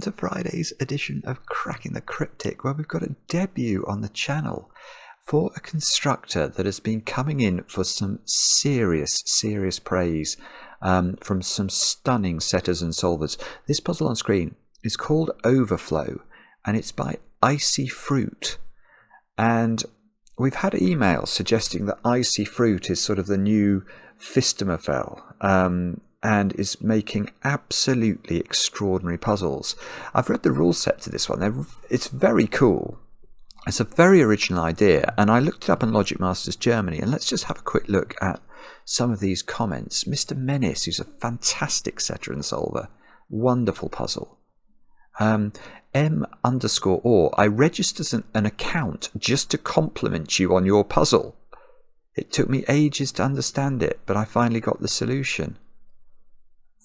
to Friday's edition of Cracking the Cryptic, where we've got a debut on the channel for a constructor that has been coming in for some serious praise from some stunning setters and solvers. This puzzle on screen is called Overflow, and it's by IcyFruit. And we've had emails suggesting that IcyFruit is sort of the new Fistamafel, and is making absolutely extraordinary puzzles. I've read the rule set to this one. It's very cool. It's a very original idea, and I looked it up on Logic Masters Germany, and let's just have a quick look at some of these comments. Mr. Menace, who's a fantastic setter and solver, wonderful puzzle. M_or, I registered an account just to compliment you on your puzzle. It took me ages to understand it, but I finally got the solution.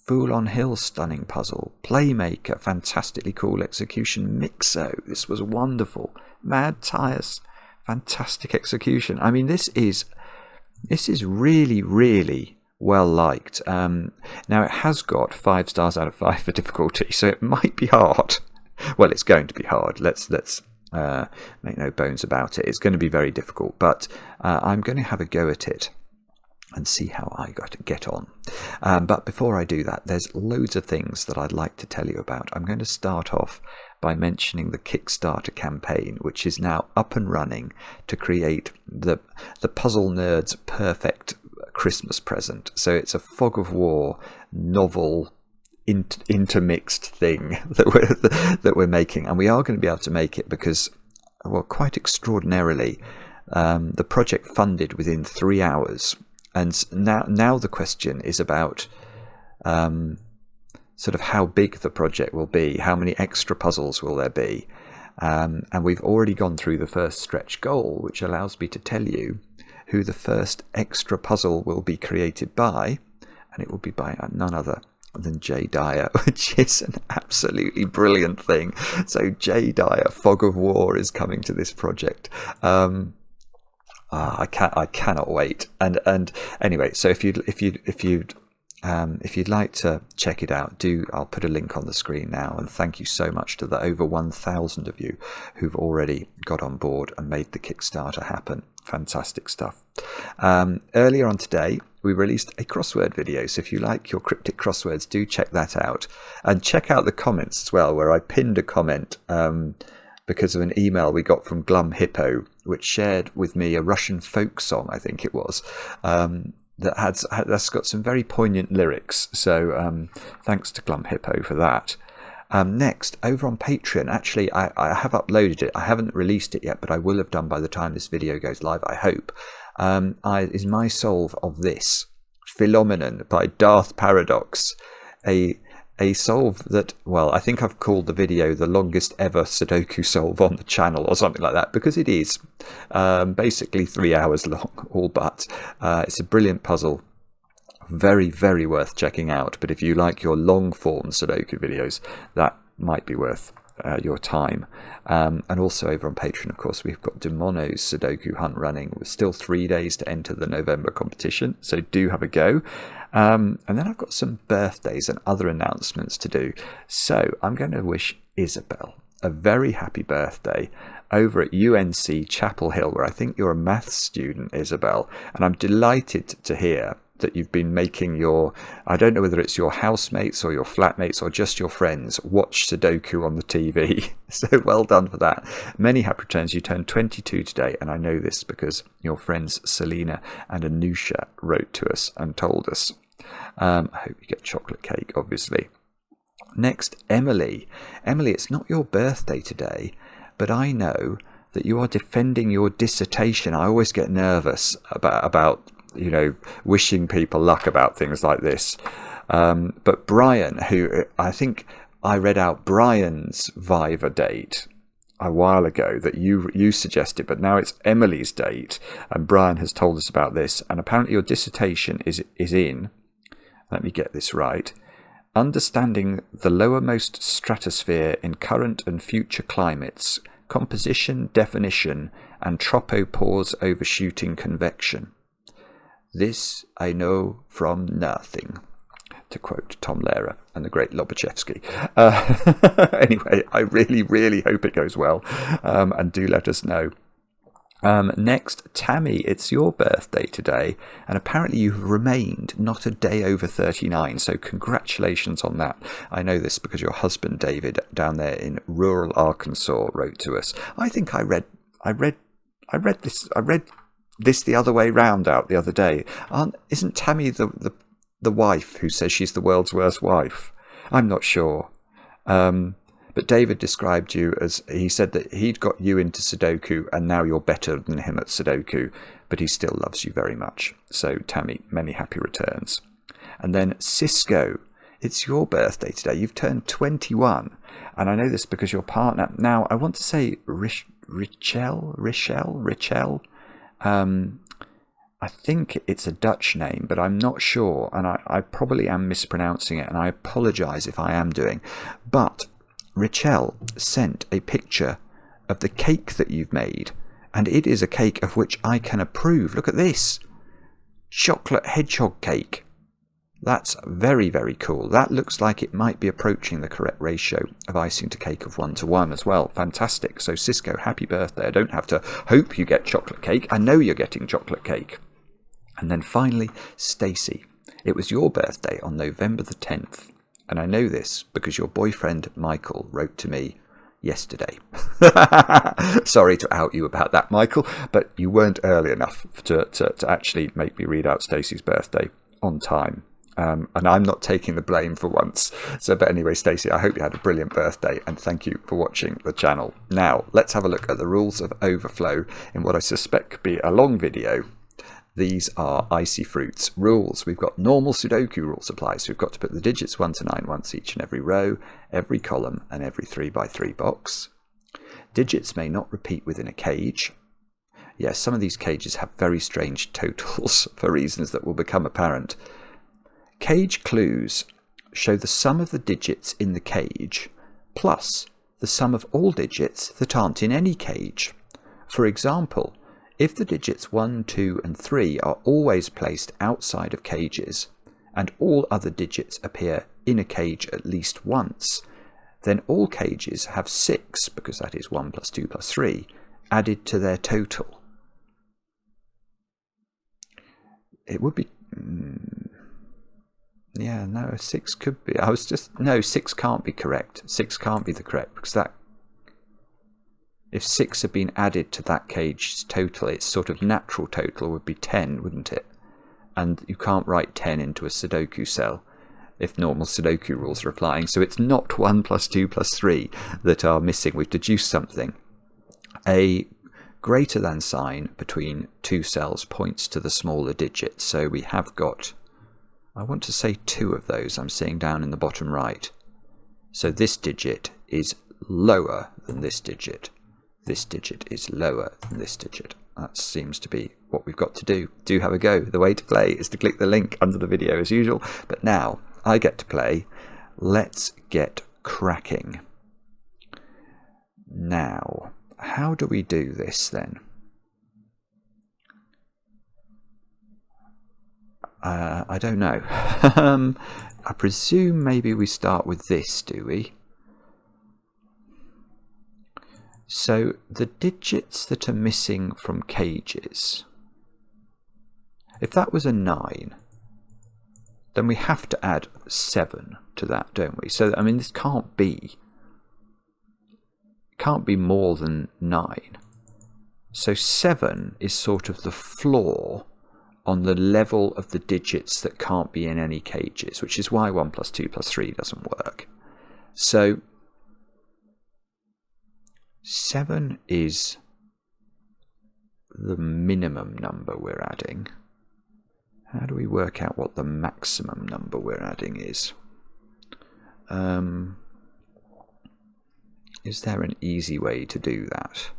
Fool on Hill, stunning puzzle. Playmaker, fantastically cool execution. Mixo, this was wonderful. Mad Tires, fantastic execution. I mean, this is really well liked. Now it has got 5 stars out of 5 for difficulty, so it might be hard. Well, it's going to be hard. Let's make no bones about it. It's going to be very difficult, but I'm going to have a go at it and see how I get on. But before I do that, there's loads of things that I'd like to tell you about. I'm going to start off by mentioning the Kickstarter campaign, which is now up and running to create the puzzle nerd's perfect Christmas present. So it's a Fog-Of-War novel intermixed thing that we're making, and we are going to be able to make it because, well, quite extraordinarily, the project funded within 3 hours. And now the question is about sort of how big the project will be, how many extra puzzles will there be, and we've already gone through the first stretch goal, which allows me to tell you who the first extra puzzle will be created by, and it will be by none other than Dyer, which is an absolutely brilliant thing. So Dyer, Fog-Of-War, is coming to this project. I cannot wait. And anyway, so if you'd like to check it out, I'll put a link on the screen now. And thank you so much to the over 1,000 of you who've already got on board and made the Kickstarter happen. Fantastic stuff. Earlier on today, we released a crossword video, so if you like your cryptic crosswords, do check that out. And check out the comments as well, where I pinned a comment because of an email we got from Glum Hippo, which shared with me a Russian folk song, I think it was, that's got some very poignant lyrics. So thanks to Glum Hippo for that. Next, over on Patreon, actually, I have uploaded it. I haven't released it yet, but I will have done by the time this video goes live, I hope. Is my solve of this, Fillomenon by Darth Paradox, a solve that, well, I think I've called the video the longest ever Sudoku solve on the channel or something like that, because it is basically 3 hours long, all but. It's a brilliant puzzle. Very worth checking out, but if you like your long form Sudoku videos, that might be worth your time. And also over on Patreon, of course, we've got Demono's Sudoku hunt running. We're still 3 days to enter the November competition, so do have a go. And then I've got some birthdays and other announcements to do. So I'm going to wish Isabel a very happy birthday over at UNC Chapel Hill, where I think you're a maths student, Isabel, and I'm delighted to hear that you've been making your, I don't know whether it's your housemates or your flatmates or just your friends, watch Sudoku on the TV. So well done for that. Many happy returns. You turned 22 today, and I know this because your friends Selena and Anusha wrote to us and told us. I hope you get chocolate cake, obviously. Next, Emily. Emily, it's not your birthday today, but I know that you are defending your dissertation. I always get nervous about wishing people luck about things like this. But Brian, who I think I read out Brian's Viva date a while ago that you suggested, but now it's Emily's date, and Brian has told us about this. And apparently your dissertation is in, let me get this right, understanding the lowermost stratosphere in current and future climates, composition, definition, and tropopause overshooting convection. This I know from nothing. to quote Tom Lehrer and the great Lobachevsky. Anyway, I really, really hope it goes well, and do let us know. Next, Tammy, it's your birthday today, and apparently you've remained not a day over 39, so congratulations on that. I know this because your husband David down there in rural Arkansas wrote to us. I think I read this the other way round out the other day. Isn't Tammy the wife who says she's the world's worst wife? I'm not sure. But David described you as, he said that he'd got you into Sudoku and now you're better than him at Sudoku, but he still loves you very much. So Tammy, many happy returns. And then Cisco, it's your birthday today. You've turned 21. And I know this because your partner, now I want to say Richel. I think it's a Dutch name, but I'm not sure. And I probably am mispronouncing it, and I apologise if I am doing. But Richel sent a picture of the cake that you've made, and it is a cake of which I can approve. Look at this. Chocolate hedgehog cake. That's very, very cool. That looks like it might be approaching the correct ratio of icing to cake of 1:1 as well. Fantastic. So Cisco, happy birthday. I don't have to hope you get chocolate cake. I know you're getting chocolate cake. And then finally, Stacey. It was your birthday on November the 10th. And I know this because your boyfriend Michael wrote to me yesterday. Sorry to out you about that, Michael, but you weren't early enough to actually make me read out Stacey's birthday on time. And I'm not taking the blame for once. So, but anyway, Stacey, I hope you had a brilliant birthday, and thank you for watching the channel. Now, let's have a look at the rules of Overflow in what I suspect could be a long video. These are IcyFruit's rules. We've got normal Sudoku rules apply, so we've got to put the digits 1 to 9 once each in every row, every column, and every 3x3 box. Digits may not repeat within a cage. Yes, some of these cages have very strange totals for reasons that will become apparent. Cage clues show the sum of the digits in the cage plus the sum of all digits that aren't in any cage. For example, if the digits 1, 2 and 3 are always placed outside of cages, and all other digits appear in a cage at least once, then all cages have 6, because that is 1 plus 2 plus 3, added to their total. It would be... yeah, no, 6 could be... No, 6 can't be correct. 6 can't be the correct, because that... If 6 had been added to that cage's total, its sort of natural total would be 10, wouldn't it? And you can't write 10 into a Sudoku cell if normal Sudoku rules are applying. So it's not 1 plus 2 plus 3 that are missing. We've deduced something. A greater than sign between two cells points to the smaller digit. So we have got, I want to say 2 of those I'm seeing down in the bottom right. So this digit is lower than this digit. This digit is lower than this digit. That seems to be what we've got to do. Do have a go. The way to play is to click the link under the video as usual. But now I get to play. Let's get cracking. Now, how do we do this then? I don't know. I presume maybe we start with this, do we? So the digits that are missing from cages, if that was a 9, then we have to add 7 to that, don't we? So, I mean, this can't be more than 9. So 7 is sort of the floor on the level of the digits that can't be in any cages, which is why 1 plus 2 plus 3 doesn't work. So 7 is the minimum number we're adding. How do we work out what the maximum number we're adding is? Is there an easy way to do that?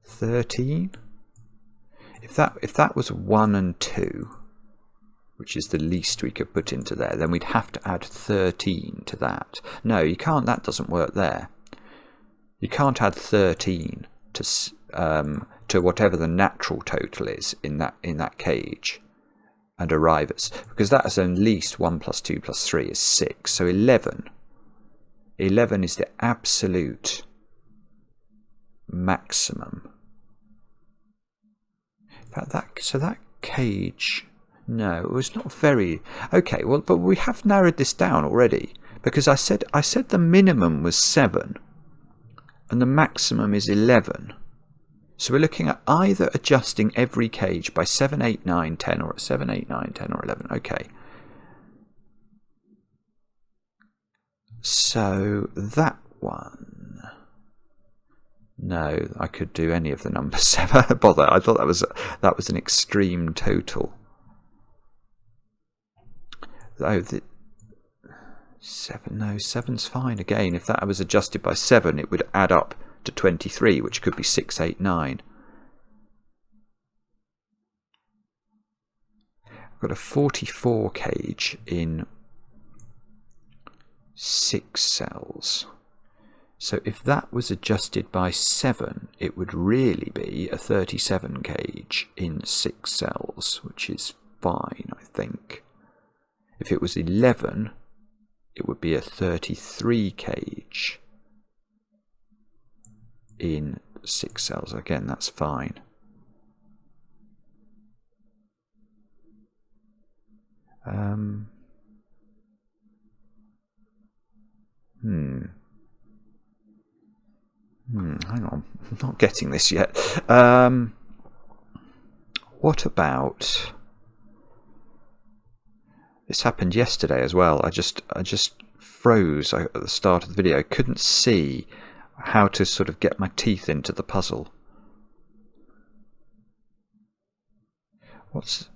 13? If that was 1 and 2, which is the least we could put into there, then we'd have to add 13 to that. No, you can't. That doesn't work there. You can't add 13 to whatever the natural total is in that cage. and arrive at, because that is at least 1 plus 2 plus 3 is 6. So 11. 11 is the absolute maximum. So that cage, no, it was not very... Okay, well, but we have narrowed this down already, because I said the minimum was 7 and the maximum is 11. So we're looking at either adjusting every cage by 7, 8, 9, 10, or 7, 8, 9, 10, or 11. Okay. So that one... No, I could do any of the numbers. Bother. I thought that was an extreme total. Oh, 7. No, 7's fine. Again, if that was adjusted by 7, it would add up to 23, which could be 6, 8, 9. I've got a 44 cage in 6 cells. So if that was adjusted by 7, it would really be a 37 cage in 6 cells, which is fine, I think. If it was 11, it would be a 33 cage in 6 cells. Again, that's fine. Hang on, I'm not getting this yet. What about... This happened yesterday as well. I just froze at the start of the video. I couldn't see how to sort of get my teeth into the puzzle. We've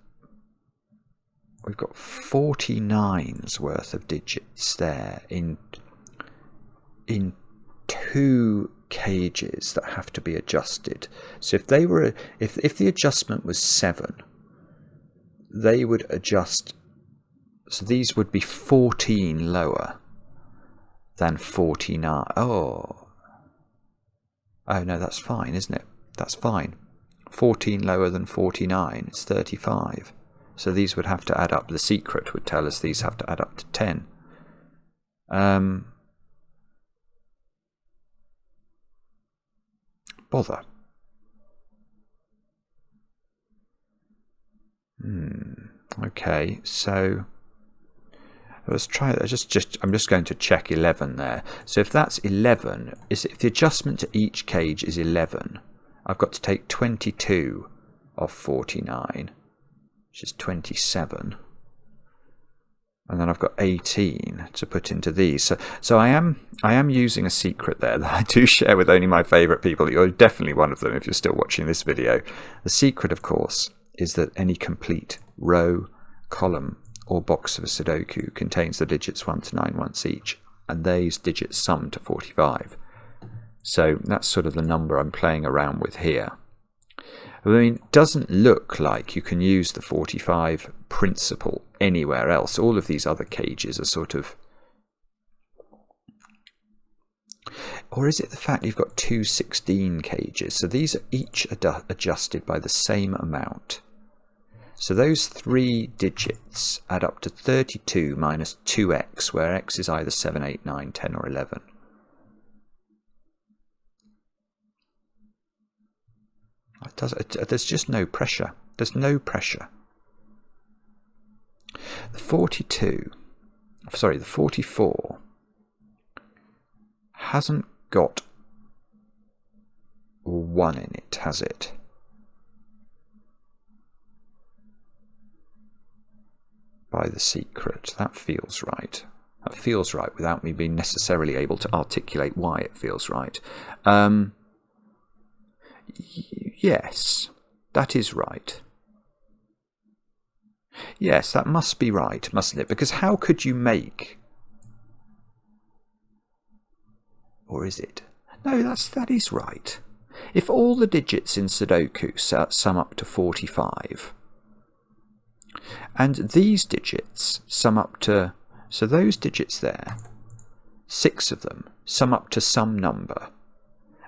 got 49's worth of digits there in 2 cages that have to be adjusted. So if they were, if the adjustment was 7, they would adjust. So these would be 14 lower than 49. Oh no, that's fine, isn't it? That's fine. 14 lower than 49, it's 35. So these would have to add up. The secret would tell us these have to add up to 10. Bother. Okay, so let's try that. I'm just going to check 11 there. So if that's 11, if the adjustment to each cage is 11, I've got to take 22 off 49, which is 27. And then I've got 18 to put into these. So I am using a secret there that I do share with only my favourite people. You're definitely one of them if you're still watching this video. The secret, of course, is that any complete row, column, or box of a Sudoku contains the digits 1 to 9 once each, and these digits sum to 45. So that's sort of the number I'm playing around with here. I mean, it doesn't look like you can use the 45 principle anywhere else. All of these other cages are sort of... Or is it the fact you've got 2 16 cages? So these are each adjusted by the same amount. So those 3 digits add up to 32 minus 2x, where x is either 7, 8, 9, 10 or 11. There's just no pressure. There's no pressure. The 44 hasn't got 1 in it, has it? By the secret. That feels right. That feels right without me being necessarily able to articulate why it feels right. Yes, that is right. Yes, that must be right, mustn't it? Because how could you make... Or is it? No, that is right. If all the digits in Sudoku sum up to 45, and these digits sum up to... So those digits there, 6 of them, sum up to some number.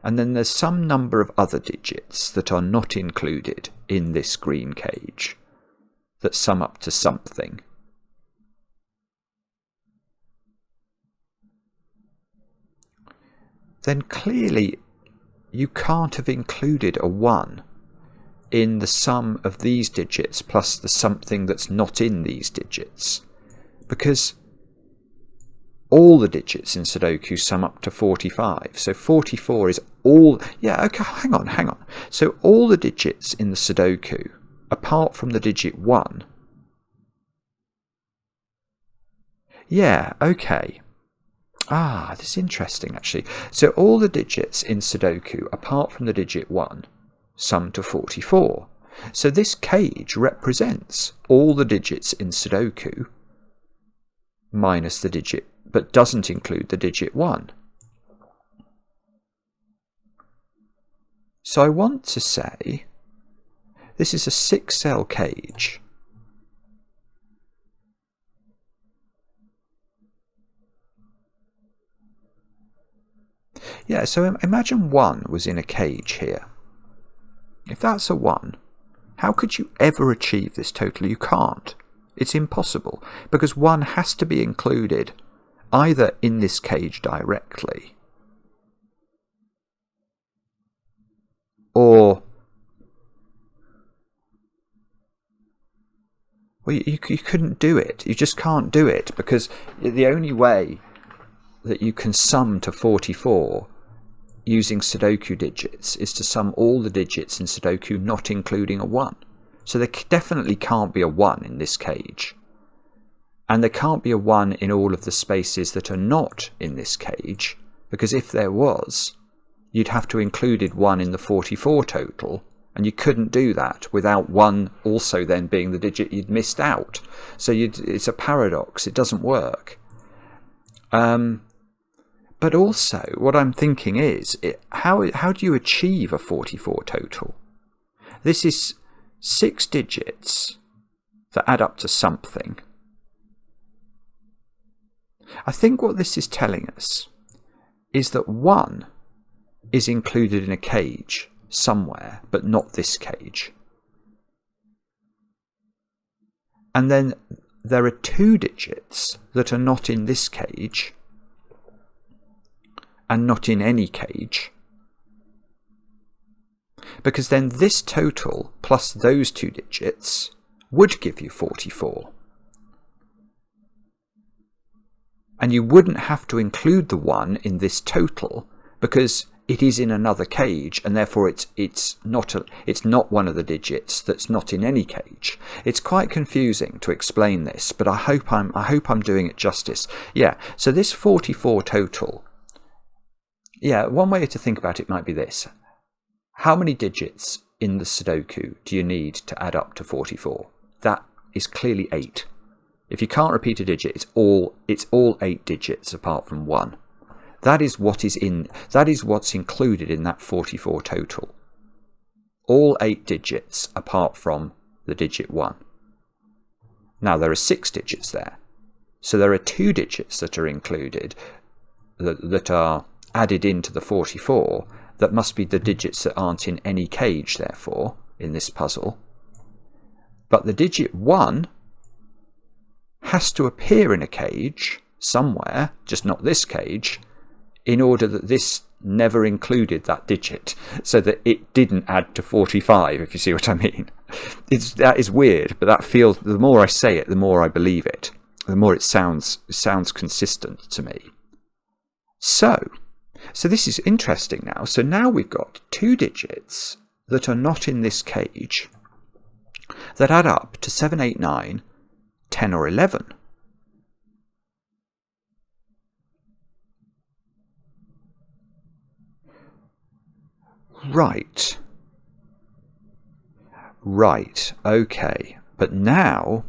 And then there's some number of other digits that are not included in this green cage that sum up to something, then clearly you can't have included a 1 in the sum of these digits plus the something that's not in these digits, because all the digits in Sudoku sum up to 45. So 44 is all... Yeah, okay, hang on. So all the digits in the Sudoku, apart from the digit 1... Yeah, okay. Ah, this is interesting, actually. So all the digits in Sudoku, apart from the digit 1, sum to 44. So this cage represents all the digits in Sudoku minus the digit, but doesn't include the digit 1. So I want to say this is a 6-cell cage. Yeah, so imagine 1 was in a cage here. If that's a 1, how could you ever achieve this total? You can't. It's impossible, because 1 has to be included either in this cage directly, or... Well, you couldn't do it. You just can't do it, because the only way that you can sum to 44 using Sudoku digits is to sum all the digits in Sudoku not including a 1. So there definitely can't be a 1 in this cage. And there can't be a 1 in all of the spaces that are not in this cage, because if there was, you'd have to include 1 in the 44 total, and you couldn't do that without 1 also then being the digit you'd missed out. So it's a paradox. It doesn't work. But also, what I'm thinking is, how do you achieve a 44 total? This is 6 digits that add up to something. I think what this is telling us is that 1 is included in a cage somewhere, but not this cage. And then there are 2 digits that are not in this cage, and not in any cage, because then this total plus those 2 digits would give you 44. And you wouldn't have to include the 1 in this total, because it is in another cage, and therefore it's not one of the digits that's not in any cage. It's quite confusing to explain this, but I hope I'm doing it justice. Yeah, so this 44 total. Yeah, one way to think about it might be this. How many digits in the Sudoku do you need to add up to 44? That is clearly 8. If you can't repeat a digit, it's all 8 digits apart from 1. That is what's included in that 44 total. All 8 digits apart from the digit 1. Now there are 6 digits there. So there are 2 digits that are included that are added into the 44, that must be the digits that aren't in any cage, therefore, in this puzzle. But the digit 1 has to appear in a cage somewhere, just not this cage, in order that this never included that digit, so that it didn't add to 45, if you see what I mean. That is weird, but that feels, the more I say it, the more I believe it. The more it sounds consistent to me. So this is interesting now. So now we've got 2 digits that are not in this cage that add up to 7, 8, 9, 10 or 11. Right, okay. But now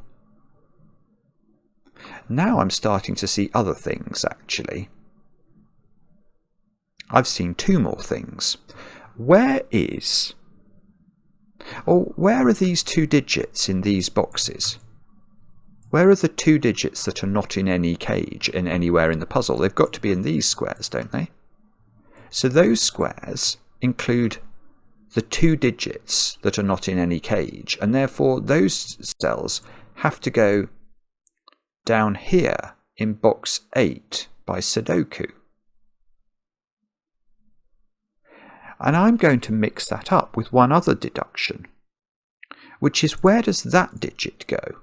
I'm starting to see other things, actually. I've seen 2 more things. Where are these 2 digits in these boxes? Where are the 2 digits that are not in any cage and anywhere in the puzzle? They've got to be in these squares, don't they? So those squares include the 2 digits that are not in any cage, and therefore those cells have to go down here in box 8 by Sudoku. And I'm going to mix that up with one other deduction, which is, where does that digit go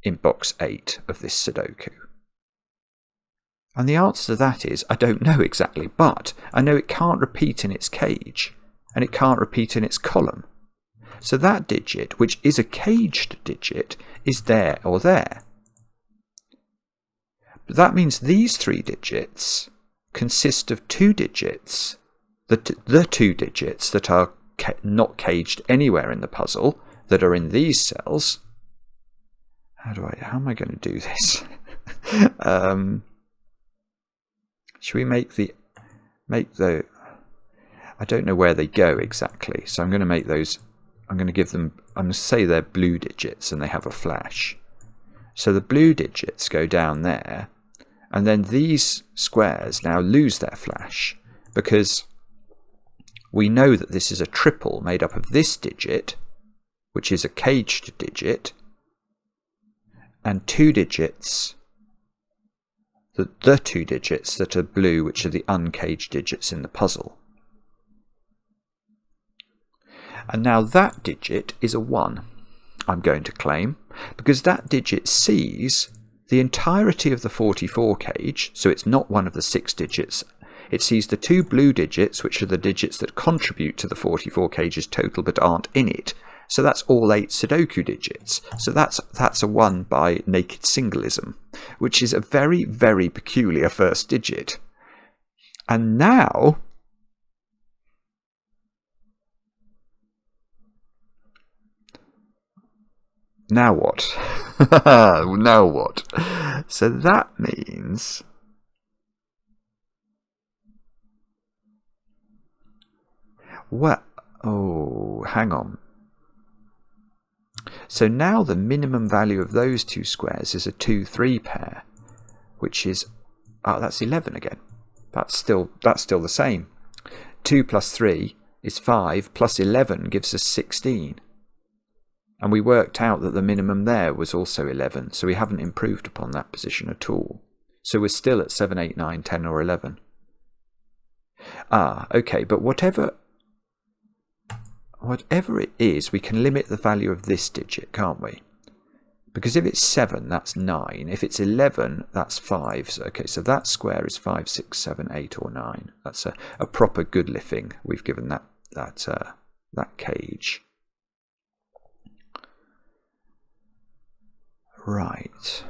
in box 8 of this Sudoku? And the answer to that is, I don't know exactly, but I know it can't repeat in its cage, and it can't repeat in its column. So that digit, which is a caged digit, is there or there. But that means these 3 digits consist of 2 digits, the 2 digits that are not caged anywhere in the puzzle, that are in these cells. How am I going to do this? Should we make the, I don't know where they go exactly, so I'm going to make those, I'm going to give them, I'm going to say they're blue digits and they have a flash. So the blue digits go down there, and then these squares now lose their flash, because we know that this is a triple made up of this digit, which is a caged digit, and 2 digits, the 2 digits that are blue, which are the uncaged digits in the puzzle. And now that digit is a 1, I'm going to claim, because that digit sees the entirety of the 44 cage, so it's not one of the 6 digits. It sees the 2 blue digits, which are the digits that contribute to the 44 cage's total but aren't in it. So that's all 8 Sudoku digits. So that's a 1 by naked singlism, which is a very, very peculiar first digit. And now what? Now what? So that means what? Oh, hang on. So now the minimum value of those 2 squares is a 2-3 pair, which is, oh, that's 11 again. That's still the same. 2 plus 3 is 5, plus 11 gives us 16. And we worked out that the minimum there was also 11, so we haven't improved upon that position at all. So we're still at 7, 8, 9, 10 or 11. Ah, okay, but whatever it is, we can limit the value of this digit, can't we? Because if it's 7, that's 9. If it's 11, that's 5. So, okay, so that square is 5, 6, 7, 8 or 9. That's a proper good living we've given that cage. Right.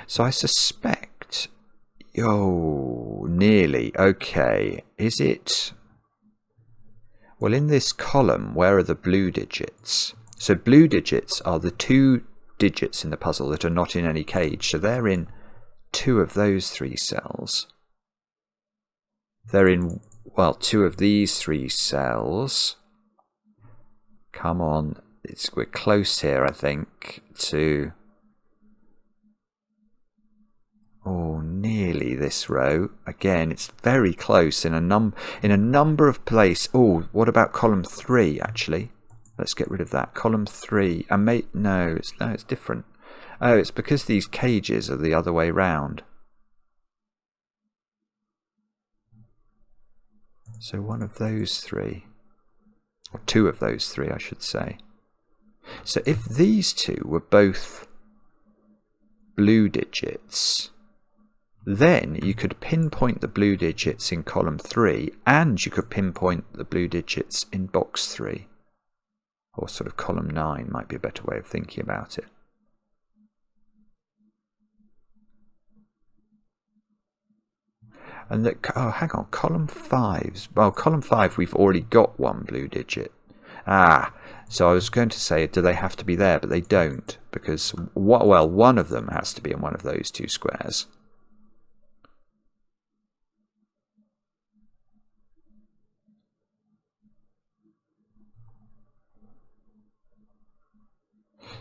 So I suspect... Oh, nearly. Okay. Is it... Well, in this column, where are the blue digits? So blue digits are the 2 digits in the puzzle that are not in any cage. So they're in 2 of those 3 cells. They're in, well, 2 of these 3 cells. Come on. We're close here, I think, to... Oh, nearly this row. Again, it's very close in a number of places. Oh, what about column 3, actually? Let's get rid of that. Column 3. No, it's different. Oh, it's because these cages are the other way round. So one of those 3. Or 2 of those 3, I should say. So if these 2 were both blue digits, then you could pinpoint the blue digits in column 3, and you could pinpoint the blue digits in box 3. Or sort of column 9 might be a better way of thinking about it. And oh, hang on, column 5. Well, column 5, we've already got 1 blue digit. Ah, so I was going to say, do they have to be there? But they don't, because, well, one of them has to be in one of those 2 squares.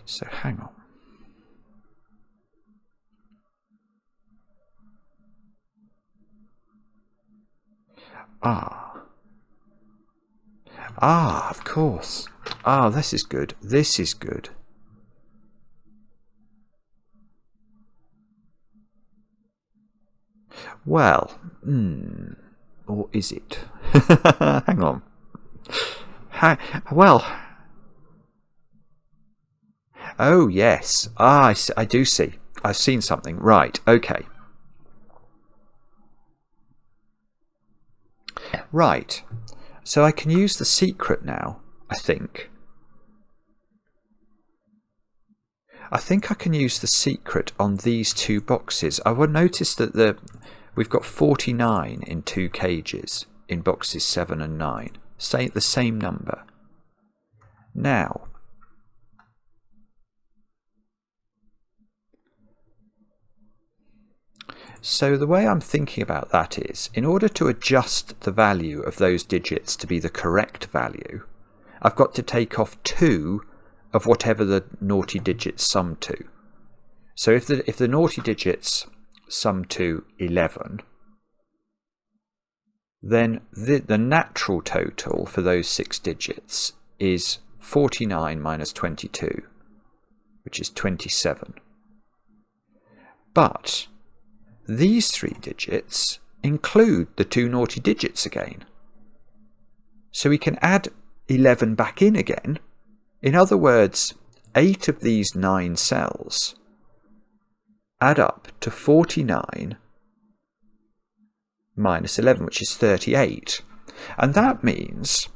So hang on. Ah. Ah, of course. Ah, this is good. This is good. Well, or is it? Hang on. Well, oh yes. Ah, I do see. I've seen something. Right, okay. Right. So I can use the secret now, I think. I think I can use the secret on these two boxes. I will notice that we've got 49 in 2 cages in boxes 7 and 9. The same number. Now, so the way I'm thinking about that is, in order to adjust the value of those digits to be the correct value, I've got to take off 2 of whatever the naughty digits sum to. So if the naughty digits sum to 11, then the natural total for those 6 digits is 49 minus 22, which is 27. But these 3 digits include the 2 naughty digits again. So we can add 11 back in again. In other words, 8 of these 9 cells add up to 49 minus 11, which is 38. And that means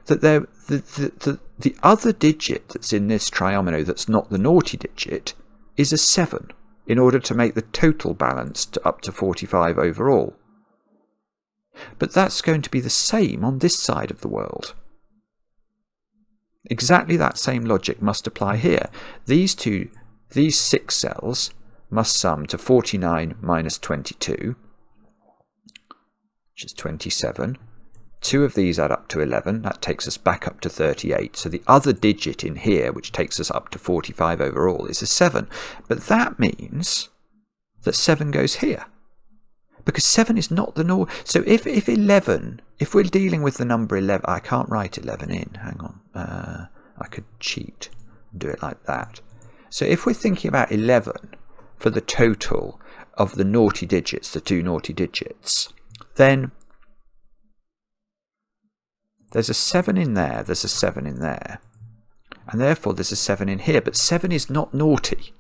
that the other digit that's in this triomino that's not the naughty digit is a 7, in order to make the total balanced up to 45 overall. But that's going to be the same on this side of the world. Exactly that same logic must apply here. These 6 cells must sum to 49 minus 22, which is 27. 2 of these add up to 11. That takes us back up to 38. So the other digit in here, which takes us up to 45 overall, is a 7. But that means that 7 goes here, because 7 is not the norm. So if 11, if we're dealing with the number 11, I can't write 11 in. Hang on. I could cheat and do it like that. So if we're thinking about 11 for the total of the naughty digits, the 2 naughty digits, then there's a 7 in there, there's a 7 in there, and therefore there's a 7 in here. But 7 is not naughty.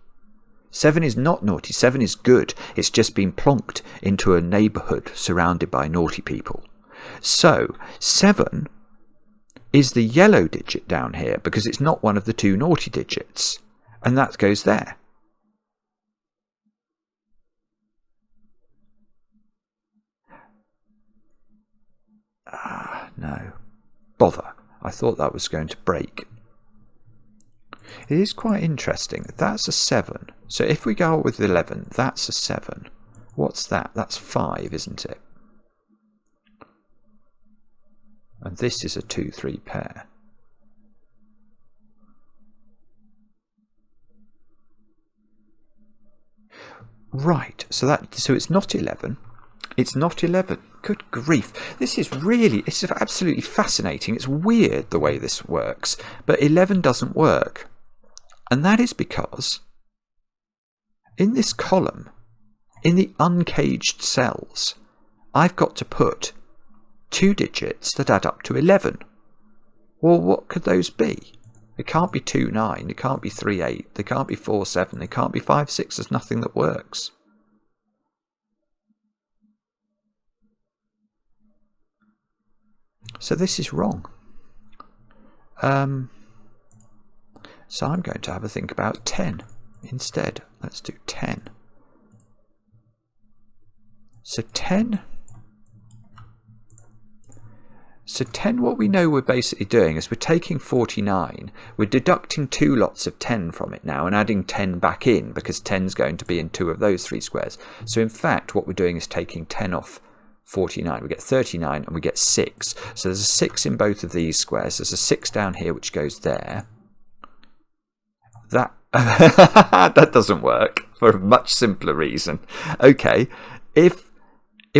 7 is not naughty. 7 is good. It's just been plonked into a neighbourhood surrounded by naughty people. So 7 is the yellow digit down here, because it's not one of the 2 naughty digits, and that goes there. No. Bother. I thought that was going to break. It is quite interesting. That's a 7. So if we go with 11, that's a 7. What's that? That's 5, isn't it? And this is a 2-3 pair. Right. So it's not 11. It's not 11. Good grief. This is it's absolutely fascinating. It's weird the way this works. But 11 doesn't work. And that is because in this column, in the uncaged cells, I've got to put 2 digits that add up to 11. Well, what could those be? It can't be 2, 9. It can't be 3, 8. They can't be 4, 7. They can't be 5, 6. There's nothing that works. So this is wrong. So I'm going to have a think about 10 instead. Let's do 10. So 10. So 10, what we know we're basically doing is we're taking 49, we're deducting 2 lots of 10 from it now and adding 10 back in, because 10 is going to be in 2 of those 3 squares. So in fact what we're doing is taking 10 off 49. We get 39 and we get 6. So there's a 6 in both of these squares. There's a 6 down here which goes there. That that doesn't work for a much simpler reason. Okay, if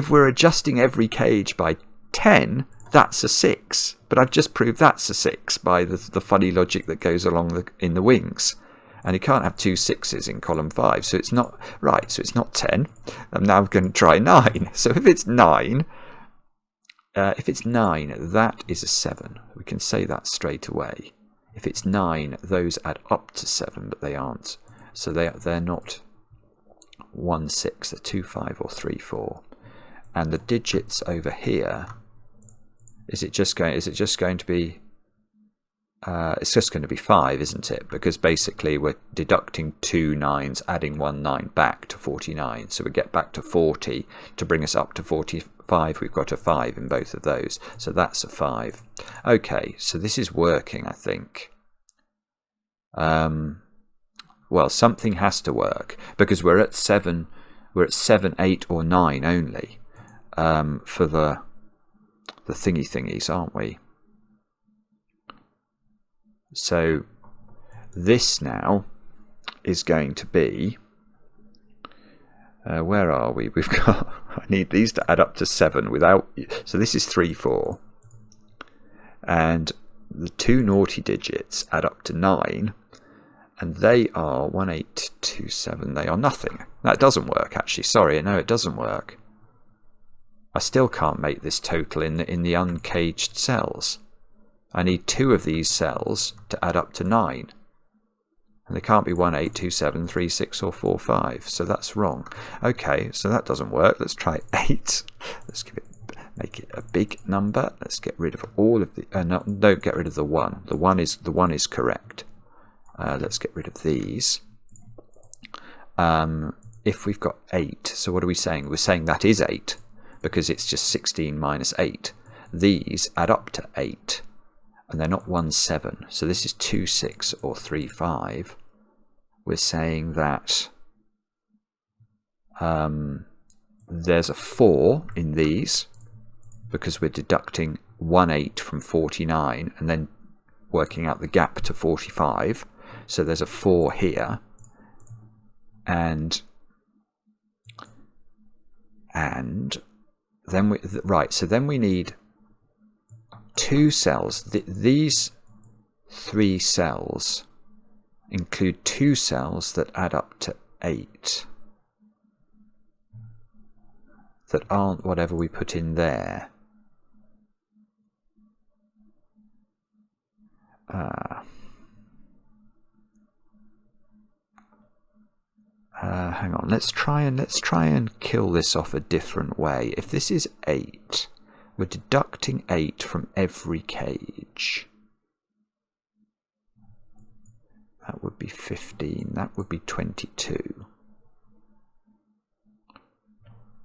we're adjusting every cage by 10, that's a 6. But I've just proved that's a 6 by the funny logic that goes along in the wings. And you can't have two 6s in column 5, so it's not right. So it's not 10. And now I'm going to try 9. So if it's 9, that is a 7. We can say that straight away. If it's 9, those add up to 7, but they aren't. So they're not 1 6. They're 2 5 or 3 4. And the digits over here. Is it just going to be? It's just going to be 5, isn't it? Because basically we're deducting 2 9s, adding 1 9 back to 49. So we get back to 40 to bring us up to 45. We've got a 5 in both of those. So that's a 5. Okay, so this is working, I think. Well, something has to work because we're at 7. We're at 7, 8, or 9 only for the thingies, aren't we? So this now is going to be, where are we? We've got, I need these to add up to 7 without, so this is 3 4. And the two naughty digits add up to 9. And they are 1 8 2 7. They are nothing. That doesn't work, actually. Sorry, no, it doesn't work. I still can't make this total in the uncaged cells. I need 2 of these cells to add up to 9. And they can't be 1 8 2 7 3 6 or 4 5. So that's wrong. Okay, so that doesn't work. Let's try 8. Let's make it a big number. Let's get rid of all of the. No, don't get rid of the 1. The 1 is correct. Let's get rid of these. If we've got 8, so what are we saying? We're saying that is 8 because it's just 16 minus 8. These add up to 8 and they're not 1 7. So this is 2 6 or 3 5. We're saying that there's a 4 in these because we're deducting 1 8 from 49 and then working out the gap to 45. So there's a 4 here, and then we need 2 cells. These 3 cells include 2 cells that add up to 8 that aren't whatever we put in there. Hang on, let's try and kill this off a different way. If this is 8, we're deducting 8 from every cage. That would be 15. That would be 22.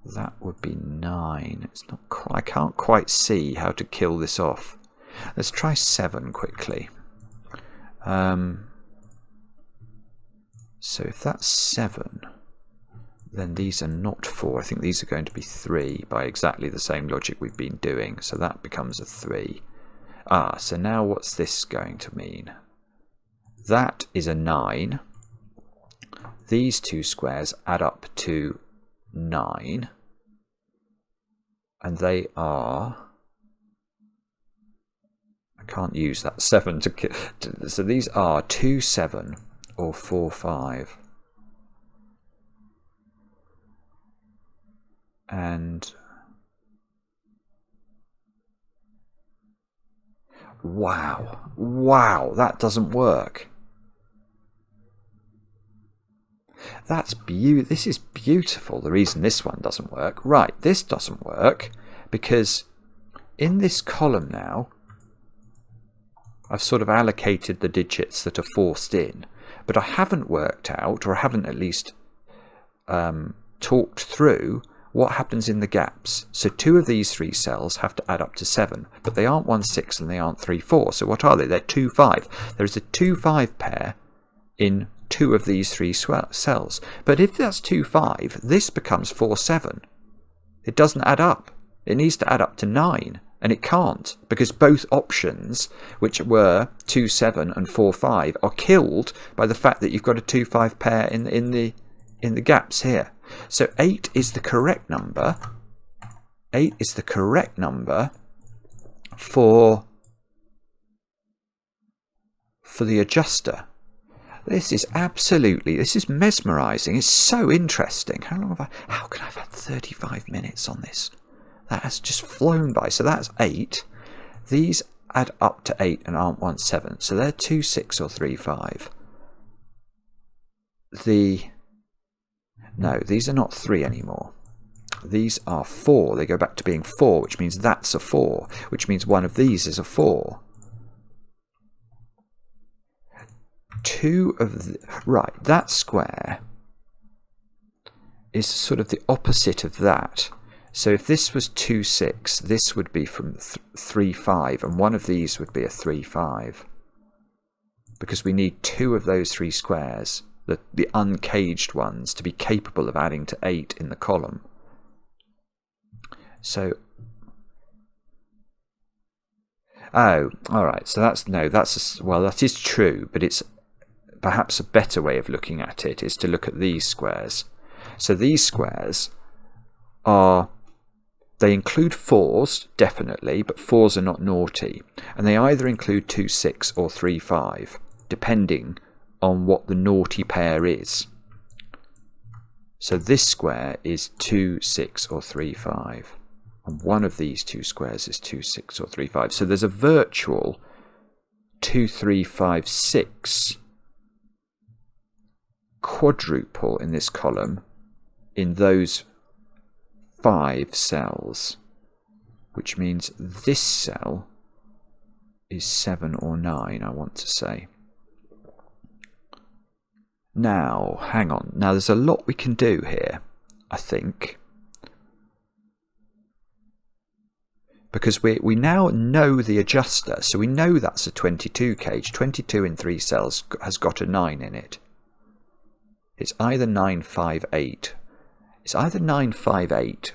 That would be 9. It's not. I can't quite see how to kill this off. Let's try 7 quickly. So if that's 7, then these are not 4. I think these are going to be 3 by exactly the same logic we've been doing. So that becomes a 3. So now what's this going to mean? That is a 9. These 2 squares add up to 9. And they are... I can't use that 7 to... So these are 2 7 or 4 5. And... Wow, that doesn't work. This is beautiful, the reason this one doesn't work. Right, this doesn't work because in this column now, I've sort of allocated the digits that are forced in, but I haven't worked out, or I haven't at least talked through what happens in the gaps. So 2 of these 3 cells have to add up to 7, but they aren't 1 6 and they aren't 3 4. So what are they? They're 2 5. There is a 2 5 pair in 2 of these 3 cells. But if that's 2 5, this becomes 4 7. It doesn't add up. It needs to add up to 9, and it can't because both options, which were 2 7 and 4 5, are killed by the fact that you've got a 2 5 pair in the gaps here. So 8 is the correct number. 8 is the correct number for the adjuster. This is mesmerising. It's so interesting. How can I have had 35 minutes on this? That has just flown by. So that's 8. These add up to 8 and aren't 1 7. So they're 2 6 or 3 5. No, these are not 3 anymore. These are 4. They go back to being 4, which means that's a 4, which means one of these is a 4. Right, that square is sort of the opposite of that. So if this was 2 6, this would be from 3 5, and one of these would be a 3 5, because we need 2 of those 3 squares, the uncaged ones, to be capable of adding to 8 in the column. So, oh, all right. So that is true, but it's perhaps a better way of looking at it is to look at these squares. So these squares they include 4s, definitely, but 4s are not naughty. And they either include 2 6 or 3 5, depending on what the naughty pair is. So this square is 2 6 or 3 5. And one of these 2 squares is 2 6 or 3 5. So there's a virtual 2 3 5 6 quadruple in this column in those 5 cells, which means this cell is 7 or 9, I want to say. Now, hang on. Now, there's a lot we can do here, I think. Because we now know the adjuster, so we know that's a 22 cage. 22 in 3 cells has got a 9 in it. It's either 958. It's either 958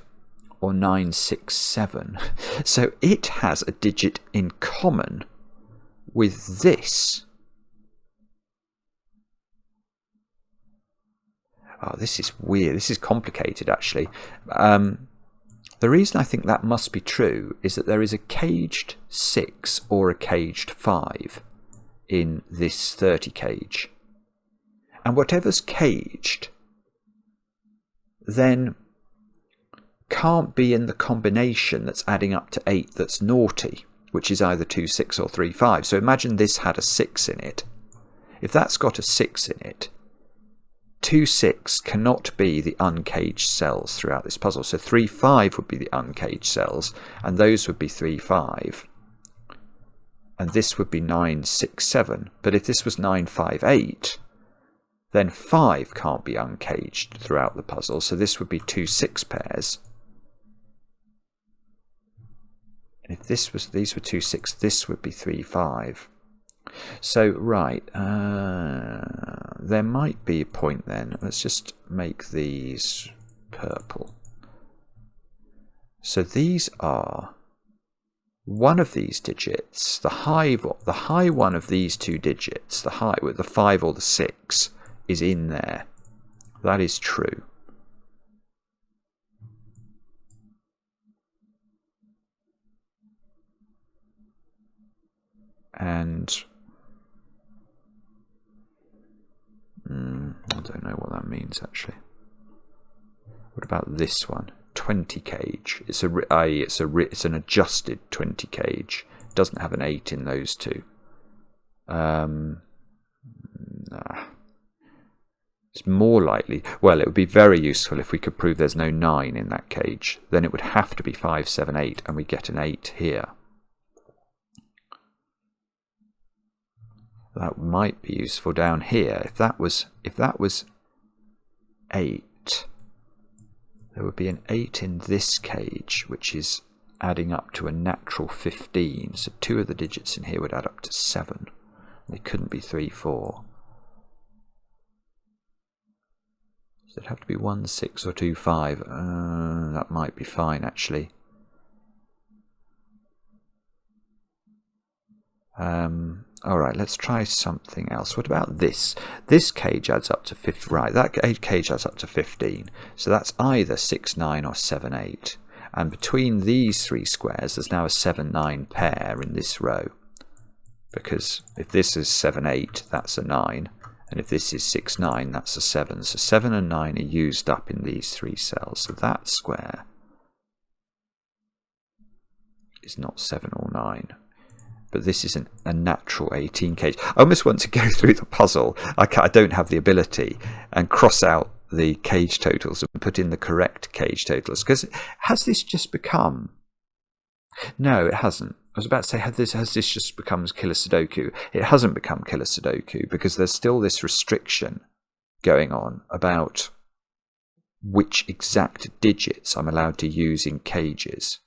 or 967. So it has a digit in common with this. Oh, this is weird. This is complicated, actually. The reason I think that must be true is that there is a caged 6 or a caged 5 in this 30 cage. And whatever's caged then can't be in the combination that's adding up to 8 that's naughty, which is either 2 6 or 3 5. So imagine this had a 6 in it. If that's got a 6 in it, 2 6 cannot be the uncaged cells throughout this puzzle. So 3 5 would be the uncaged cells, and those would be 3 5. And this would be 9 6 7. But if this was 9 5 8, then 5 can't be uncaged throughout the puzzle. So this would be 2 6 pairs. And if these were 2 6, this would be 3 5. So, right, there might be a point then. Let's just make these purple. So these are one of these digits, the high one of these 2 digits, the 5 or the 6, is in there. That is true. And I don't know what that means, actually. What about this one? 20 cage. It's an adjusted 20 cage. It doesn't have an 8 in those 2. It's more likely. Well, it would be very useful if we could prove there's no 9 in that cage. Then it would have to be 5 7 8, and we get an 8 here. That might be useful down here. If that was 8, there would be an 8 in this cage, which is adding up to a natural 15. So 2 of the digits in here would add up to 7. They couldn't be 3 4. So it'd have to be 1 6 or 2 5. That might be fine, actually. Alright, let's try something else. What about this? This cage adds up to 15. Right, that cage adds up to 15. So that's either 6 9 or 7 8. And between these three squares, there's now a 7-9 pair in this row. Because if this is 7-8, that's a 9. And if this is 6-9, that's a 7. So 7 and 9 are used up in these three cells. So that square is not 7 or 9. But this is a natural 18 cage. I almost want to go through the puzzle. I don't have the ability, and cross out the cage totals and put in the correct cage totals. Because has this just become... No, it hasn't. I was about to say, has this just become Killer Sudoku? It hasn't become Killer Sudoku, because there's still this restriction going on about which exact digits I'm allowed to use in cages.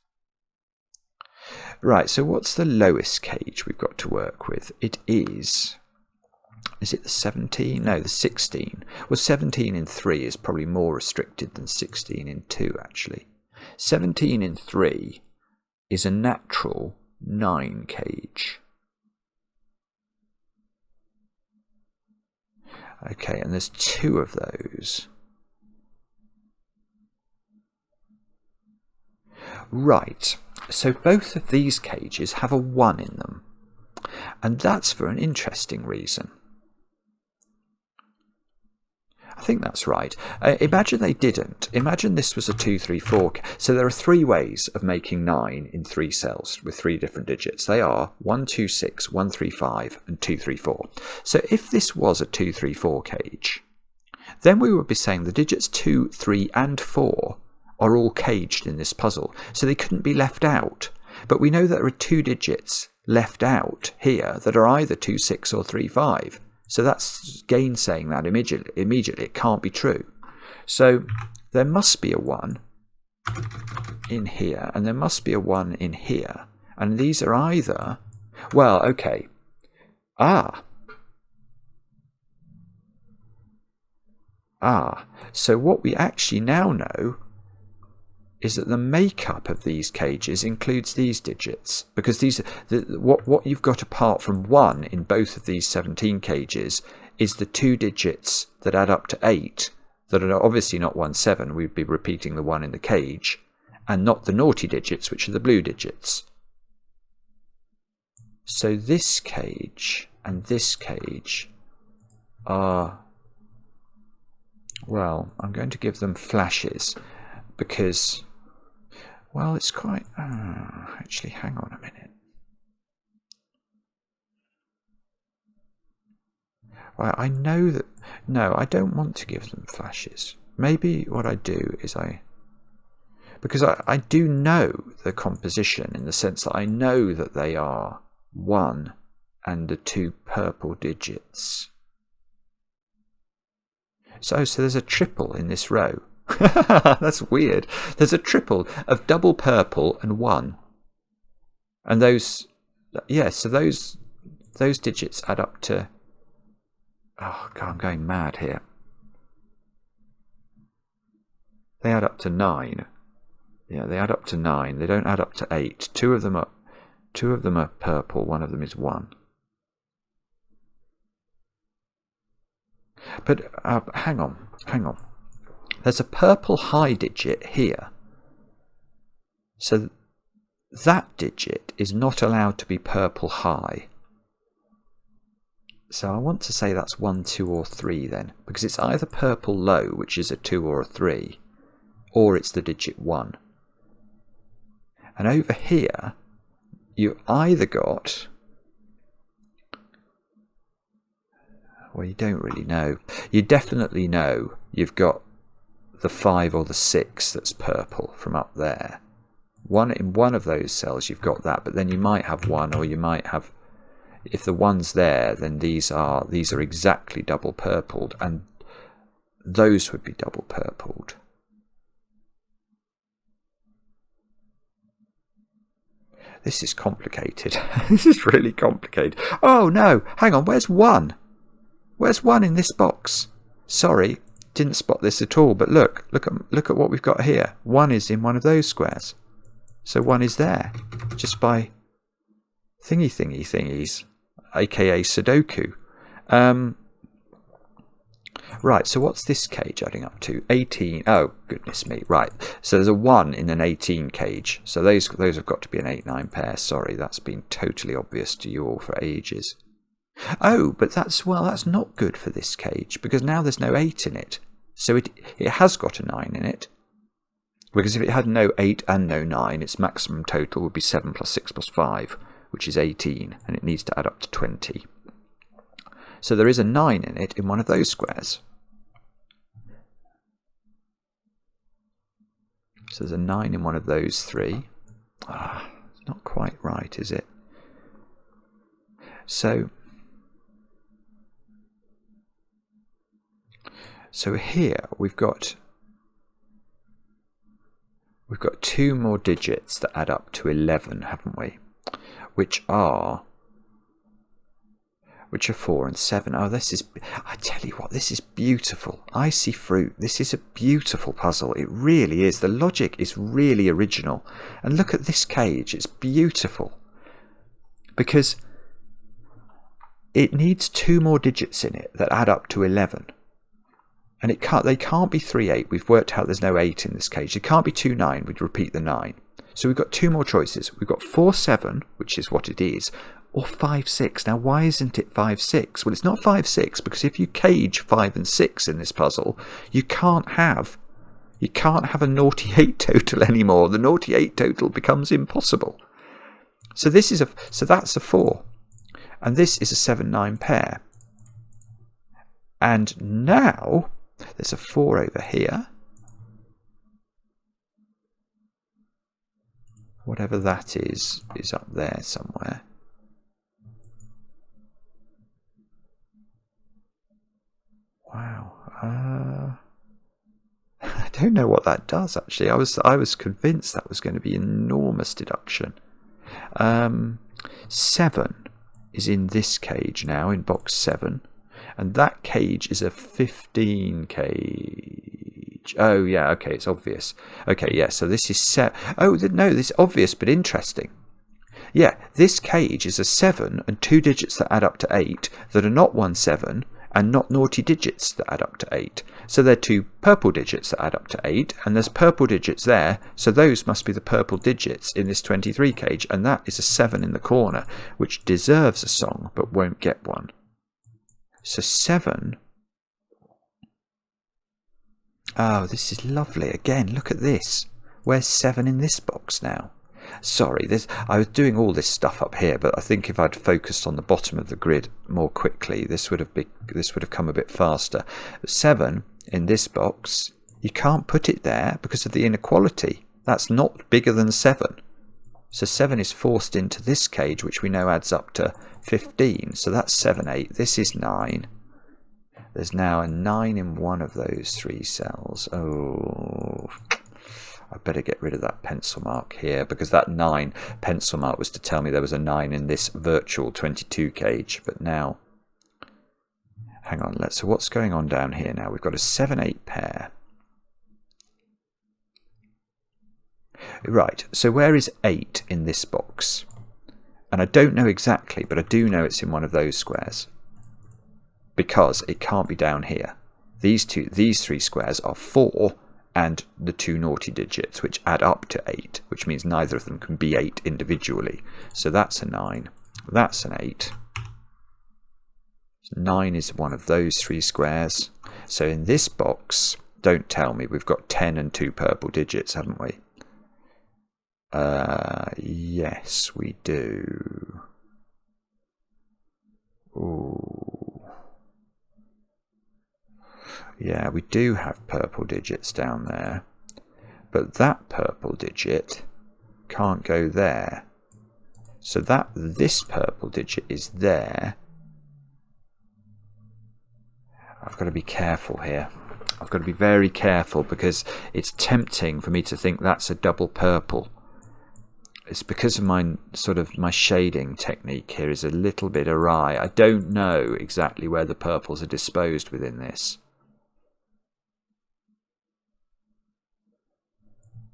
Right, so what's the lowest cage we've got to work with? It is it the 17? No, the 16. Well, 17 in 3 is probably more restricted than 16 in 2, actually. 17 in 3 is a natural 9 cage. Okay, and there's 2 of those. Right, so both of these cages have a 1 in them, and that's for an interesting reason. I think that's right. Imagine they didn't. Imagine this was a 2, 3, 4. So there are 3 ways of making 9 in 3 cells with 3 different digits. They are 1, 2, 6, 1, 3, 5, and 2, 3, 4. So if this was a 2, 3, 4 cage, then we would be saying the digits 2, 3, and 4 are all caged in this puzzle, so they couldn't be left out. But we know that there are 2 digits left out here that are either 2, 6 or 3, 5. So that's gainsaying that immediately. It can't be true. So there must be a 1 in here, and there must be a 1 in here. And these are either... Well, okay. So what we actually now know is that the makeup of these cages includes these digits, because these what you've got apart from 1 in both of these 17 cages is the 2 digits that add up to 8 that are obviously not 1, 7. We'd be repeating the 1 in the cage, and not the naughty digits, which are the blue digits. So this cage and this cage are, well, I'm going to give them flashes because, well, it's quite... actually, hang on a minute. Well, I know that... No, I don't want to give them flashes. Maybe what I do is because I do know the composition, in the sense that I know that they are 1 and the 2 purple digits. So there's a triple in this row. That's weird. There's a triple of double purple and 1. And those, yeah, so those digits add up to... Oh, God, I'm going mad here. They add up to 9. Yeah, they add up to 9. They don't add up to 8. Two of them are purple. One of them is 1. But hang on. There's a purple high digit here. So that digit is not allowed to be purple high. So I want to say that's 1, 2, or 3 then, because it's either purple low, which is a 2 or a 3, or it's the digit 1. And over here, you either got... Well, you don't really know. You definitely know you've got the 5 or the 6 that's purple from up there. In one of those cells you've got that, but then you might have 1, or you might have... If the 1's there, then these are exactly double purpled, and those would be double purpled. This is complicated. This is really complicated. Oh no, hang on, where's 1? Where's 1 in this box? Sorry, didn't spot this at all, but look at what we've got here. 1 is in one of those squares. So 1 is there, just by thingies, aka Sudoku. Right, so what's this cage adding up to? 18. Oh, goodness me. Right, so there's a 1 in an 18 cage. So those have got to be an 8-9 pair. Sorry, that's been totally obvious to you all for ages. Oh, but that's not good for this cage, because now there's no 8 in it. So it has got a 9 in it. Because if it had no 8 and no 9, its maximum total would be 7 plus 6 plus 5, which is 18, and it needs to add up to 20. So there is a 9 in it in one of those squares. So there's a 9 in one of those 3. It's not quite right, is it? So here we've got 2 more digits that add up to 11, haven't we? Which are 4 and 7. Oh, this is, I tell you what, this is beautiful. IcyFruit, this is a beautiful puzzle. It really is. The logic is really original. And look at this cage. It's beautiful. Because it needs 2 more digits in it that add up to 11. And they can't be 3, 8. We've worked out there's no 8 in this cage. It can't be 2, 9. We'd repeat the 9. So we've got 2 more choices. We've got 4, 7, which is what it is, or 5, 6. Now, why isn't it 5, 6? Well, it's not 5, 6, because if you cage 5 and 6 in this puzzle, you can't have a naughty 8 total anymore. The naughty 8 total becomes impossible. So that's a 4. And this is a 7, 9 pair. And now there's a 4 over here. Whatever that is up there somewhere. Wow. I don't know what that does, actually. I was convinced that was going to be enormous deduction. 7 is in this cage now, in box 7. And that cage is a 15 cage. Oh, yeah, okay, it's obvious. Okay, yeah, so this is 7. Oh, no, this is obvious but interesting. Yeah, this cage is a 7 and 2 digits that add up to 8 that are not 1, 7 and not naughty digits that add up to 8. So they're 2 purple digits that add up to 8, and there's purple digits there, so those must be the purple digits in this 23 cage, and that is a 7 in the corner, which deserves a song but won't get one. So 7. Oh, this is lovely. Again, look at this. Where's 7 in this box now? Sorry, I was doing all this stuff up here, but I think if I'd focused on the bottom of the grid more quickly, this would have come a bit faster. 7 in this box, you can't put it there because of the inequality. That's not bigger than 7. So 7 is forced into this cage, which we know adds up to 15. So that's 7, 8. This is 9. There's now a 9 in one of those 3 cells. Oh, I better get rid of that pencil mark here, because that 9 pencil mark was to tell me there was a 9 in this virtual 22 cage. But now, hang on, so what's going on down here now? We've got a 7, 8 pair. Right, so where is 8 in this box? And I don't know exactly, but I do know it's in one of those squares. Because it can't be down here. These 3 squares are 4 and the 2 naughty digits, which add up to 8, which means neither of them can be 8 individually. So that's a 9. That's an 8. 9 is one of those 3 squares. So in this box, don't tell me, we've got 10 and 2 purple digits, haven't we? Yes, we do. Ooh. Yeah, we do have purple digits down there. But that purple digit can't go there. So this purple digit is there. I've got to be careful here. I've got to be very careful, because it's tempting for me to think that's a double purple. It's because of my shading technique here is a little bit awry. I don't know exactly where the purples are disposed within this.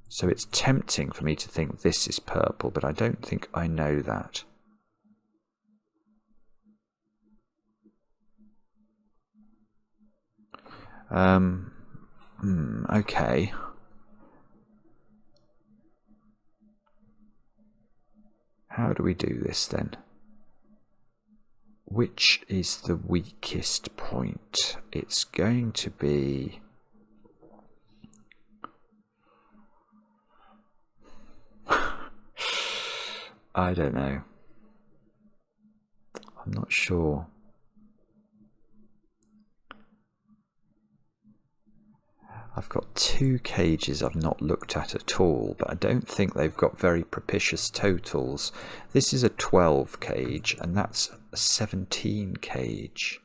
So it's tempting for me to think this is purple, but I don't think I know that. Okay. How do we do this then? Which is the weakest point? It's going to be... I don't know. I'm not sure. I've got 2 cages I've not looked at all, but I don't think they've got very propitious totals. This is a 12 cage, and that's a 17 cage.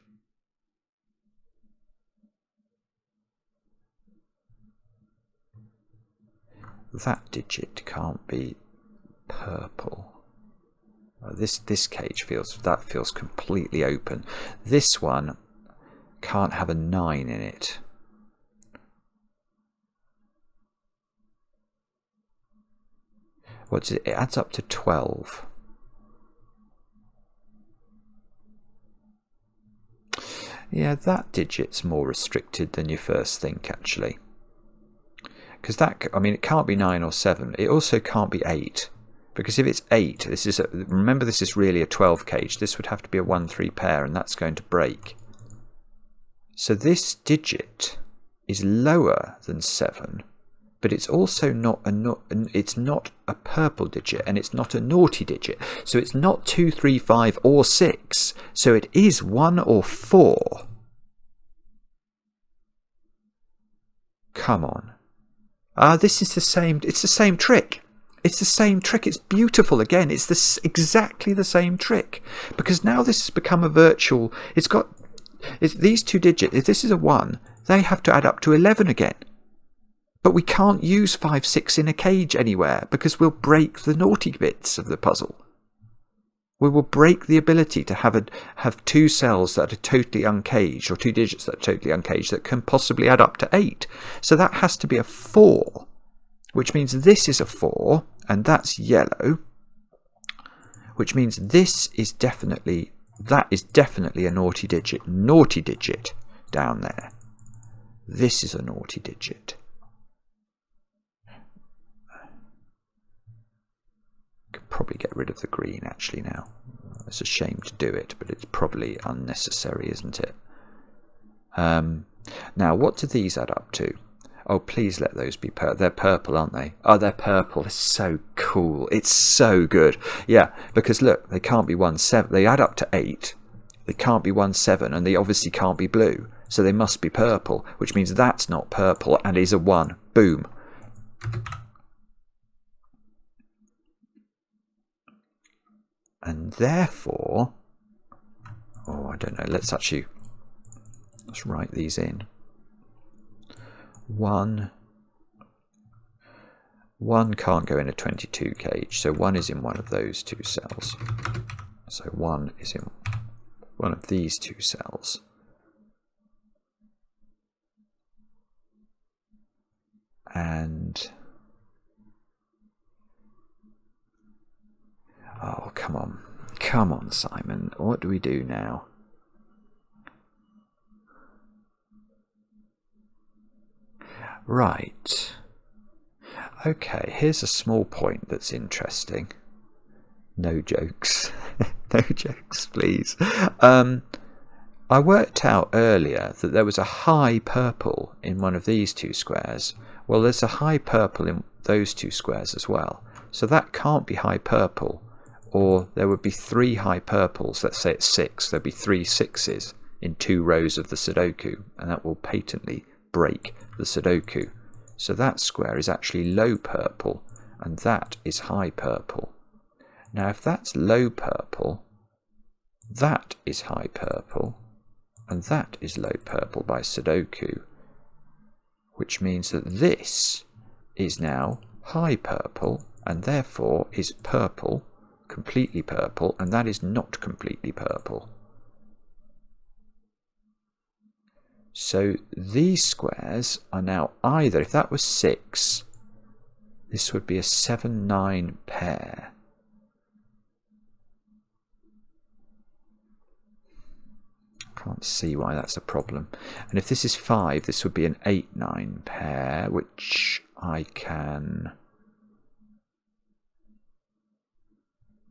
That digit can't be purple. This cage feels completely open. This one can't have a 9 in it. What's it? It adds up to 12. Yeah, that digit's more restricted than you first think, actually. Because that, I mean, it can't be 9 or 7. It also can't be 8. Because if it's 8, this is remember, this is really a 12 cage. This would have to be a 1-3 pair, and that's going to break. So this digit is lower than 7. But it's also not a purple digit, and it's not a naughty digit. So it's not 2, 3, 5 or 6. So it is 1 or 4. Come on. This is the same. It's the same trick. It's the same trick. It's beautiful again. It's exactly the same trick, because now this has become a virtual. It's these 2 digits. If this is a 1, they have to add up to 11 again. But we can't use 5, 6 in a cage anywhere, because we'll break the naughty bits of the puzzle. We will break the ability to have 2 cells that are totally uncaged, or 2 digits that are totally uncaged, that can possibly add up to 8. So that has to be a 4, which means this is a 4, and that's yellow, which means that is definitely a naughty digit down there. This is a naughty digit. Could probably get rid of the green actually now. It's a shame to do it, but it's probably unnecessary, isn't it? Now, what do these add up to? Oh, please let those be purple. They're purple, aren't they? Oh, they're purple. It's so cool. It's so good. Yeah, because look, they can't be 1, 7. They add up to 8. They can't be 1, 7, and they obviously can't be blue. So they must be purple, which means that's not purple and is a 1. Boom. And therefore, oh, I don't know, let's write these in. 1 can't go in a 22 cage, so 1 is in one of those 2 cells. So 1 is in one of these 2 cells. And oh, come on, Simon. What do we do now? Right. Okay, here's a small point that's interesting. No jokes. No jokes, please. I worked out earlier that there was a high purple in one of these 2 squares. Well, there's a high purple in those 2 squares as well. So that can't be high purple. Or there would be 3 high purples. Let's say it's 6. There'd be 3 6s in 2 rows of the Sudoku, and that will patently break the Sudoku. So that square is actually low purple, and that is high purple. Now, if that's low purple, that is high purple, and that is low purple by Sudoku, which means that this is now high purple, and therefore is purple, completely purple, and that is not completely purple. So these squares are now either, if that was 6, this would be a 7-9 pair. Can't see why that's a problem. And if this is 5, this would be an 8-9 pair, which I can...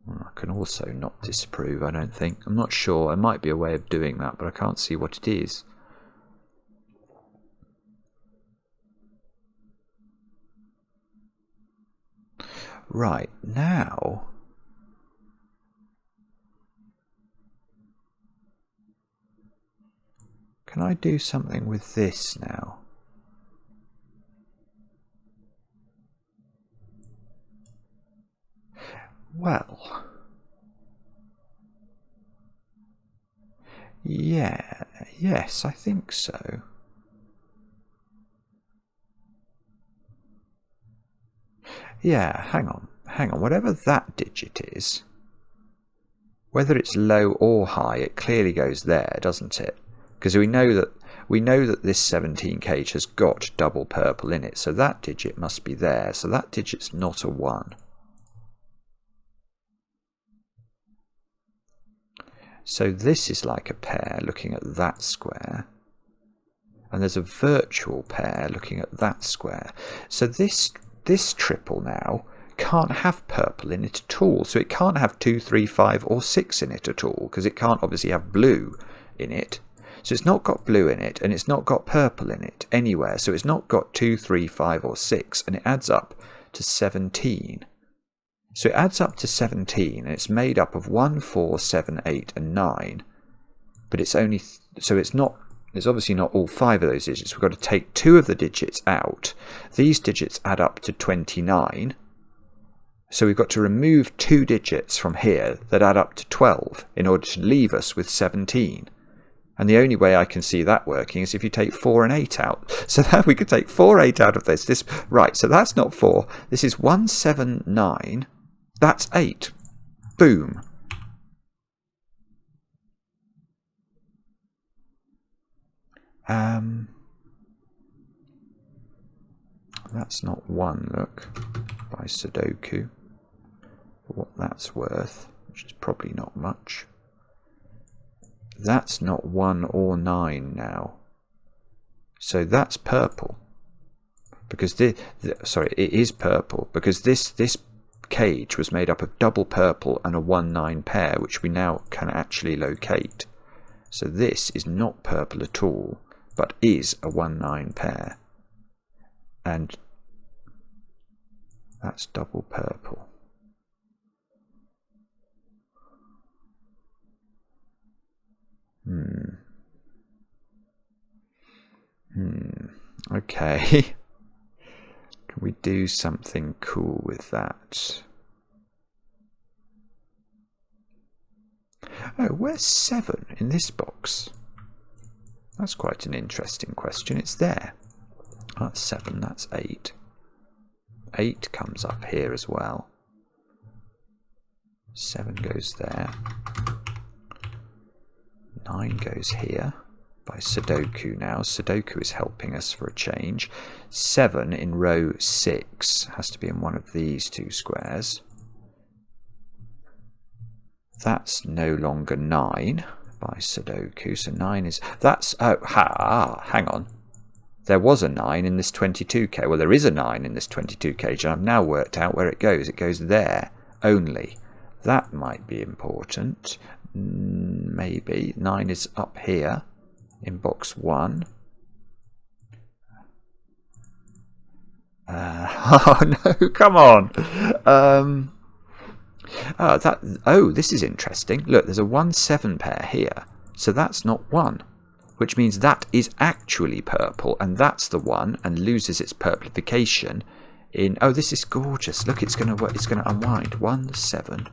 Well, I can also not disprove, I don't think. I'm not sure. There might be a way of doing that, but I can't see what it is. Right, now... Can I do something with this now? Well... Yeah, yes, I think so. Yeah, hang on, whatever that digit is, whether it's low or high, it clearly goes there, doesn't it? Because we know that this 17K has got double purple in it, so that digit must be there, so that digit's not a 1. So this is like a pair looking at that square, and there's a virtual pair looking at that square. So this triple now can't have purple in it at all. So it can't have 2, 3, 5 or 6 in it at all, because it can't obviously have blue in it. So it's not got blue in it, and it's not got purple in it anywhere. So it's not got 2, 3, 5 or 6, and it adds up to 17. So it adds up to 17, and it's made up of 1, 4, 7, 8 and 9. But it's only... So it's obviously not all 5 of those digits. We've got to take 2 of the digits out. These digits add up to 29. So we've got to remove 2 digits from here that add up to 12 in order to leave us with 17. And the only way I can see that working is if you take 4 and 8 out. So now we could take 4, 8 out of this. Right, so that's not 4. This is 1, 7, 9. That's 8. Boom. That's not 1, look, by Sudoku. For what that's worth, which is probably not much. That's not 1 or 9 now. So that's purple. Because sorry, it is purple. Because this cage was made up of double purple and a 1-9 pair, which we now can actually locate. So this is not purple at all, but is a 1-9 pair. And that's double purple. Okay. Can we do something cool with that? Oh, where's 7 in this box? That's quite an interesting question. It's there. That's 7, that's 8. 8 comes up here as well. 7 goes there. 9 goes here by Sudoku now. Sudoku is helping us for a change. 7 in row 6 has to be in one of these 2 squares. That's no longer 9 by Sudoku. So 9 is... That's... Oh, hang on. There was a 9 in this 22K. Well, there is a 9 in this 22K, and I've now worked out where it goes. It goes there only. That might be important. Maybe. 9 is up here in box 1. Oh, no, come on. This is interesting. Look, there's a 1-7 pair here. So that's not 1. Which means that is actually purple, and that's the one, and loses its purplification in... Oh, this is gorgeous. Look, it's going to work. It's going to unwind. 1, 7.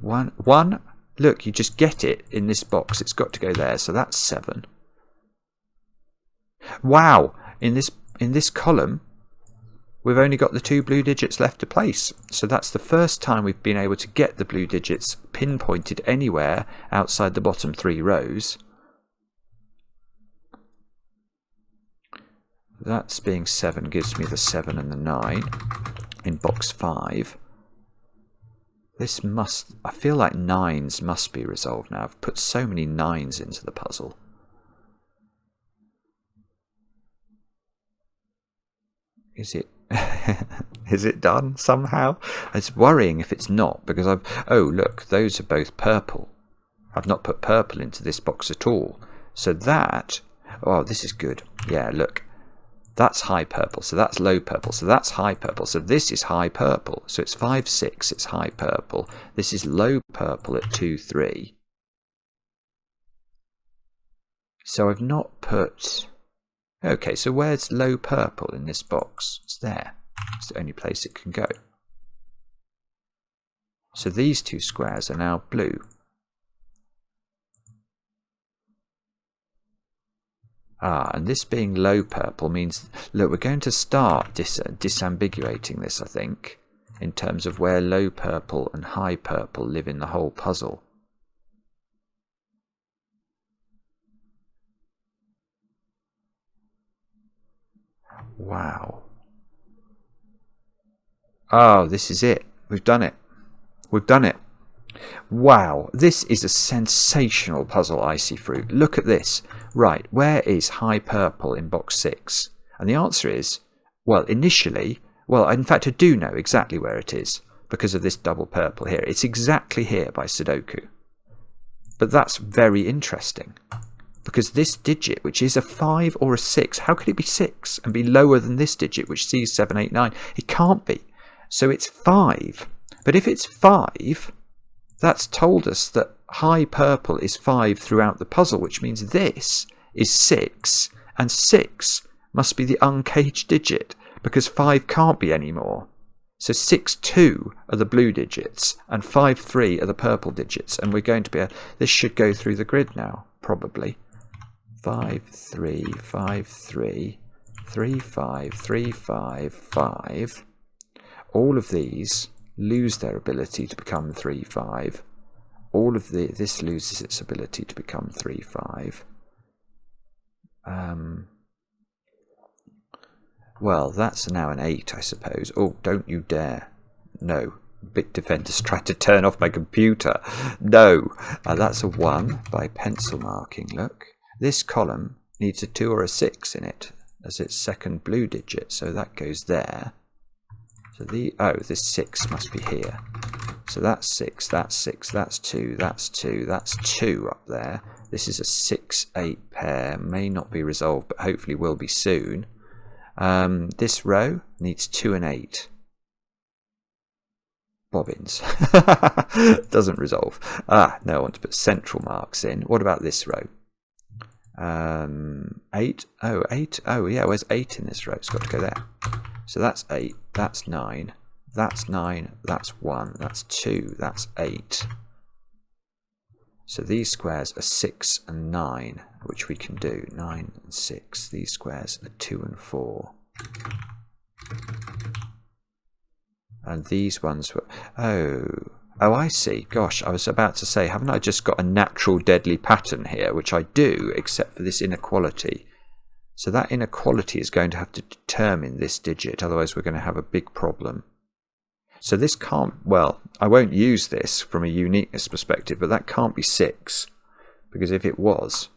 1. Look, you just get it in this box. It's got to go there. So that's 7. Wow. In this column, we've only got the 2 blue digits left to place. So that's the first time we've been able to get the blue digits pinpointed anywhere outside the bottom 3 rows. That's being 7 gives me the 7 and the 9 in box 5. This must... I feel like 9s must be resolved now. I've put so many 9s into the puzzle. Is it... is it done somehow? It's worrying if it's not, because I've... Oh, look, those are both purple. I've not put purple into this box at all. So that... Oh, this is good. Yeah, look. That's high purple, so that's low purple, so that's high purple. So this is high purple. So it's 5, 6, it's high purple. This is low purple at 2, 3. So I've not put... Okay, so where's low purple in this box? It's there. It's the only place it can go. So these two squares are now blue. And this being low purple means, look, we're going to start disambiguating this, I think, in terms of where low purple and high purple live in the whole puzzle. Wow. Oh, this is it. We've done it. We've done it. Wow, this is a sensational puzzle, IcyFruit. Look at this. Right, where is high purple in box 6? And the answer is, well, initially, well, in fact, I do know exactly where it is because of this double purple here. It's exactly here by Sudoku. But that's very interesting because this digit, which is a 5 or a 6, how could it be 6 and be lower than this digit, which sees 7, 8, 9? It can't be. So it's 5. But if it's 5... that's told us that high purple is 5 throughout the puzzle, which means this is 6, and 6 must be the uncaged digit, because 5 can't be any more. So 6, 2 are the blue digits, and 5, 3 are the purple digits, and we're going to be... this should go through the grid now, probably. 5, 3, 5, 3, 3, 5, 3, 5, 5. All of these... lose their ability to become 3, 5. All of this loses its ability to become 3, 5. Well, that's now an 8, I suppose. Oh, don't you dare. No. Bitdefender's tried to turn off my computer. No. That's a 1 by pencil marking, look. This column needs a 2 or a 6 in it as its second blue digit, so that goes there. So this 6 must be here. So that's 6, that's 6, that's 2, that's 2, that's 2 up there. This is a 6, 8 pair. May not be resolved, but hopefully will be soon. This row needs 2 and 8. Bobbins. Doesn't resolve. No, I want to put central marks in. What about this row? 8. Oh, 8. Oh, yeah, where's 8 in this row? It's got to go there. So that's 8, that's 9, that's 9, that's 1, that's 2, that's 8. So these squares are 6 and 9, which we can do. 9 and 6. These squares are 2 and 4. And these ones were... Oh, I see. Gosh, I was about to say, haven't I just got a natural deadly pattern here, which I do, except for this inequality. So that inequality is going to have to determine this digit, otherwise we're going to have a big problem. So this can't, well, I won't use this from a uniqueness perspective, but that can't be 6, because if it was,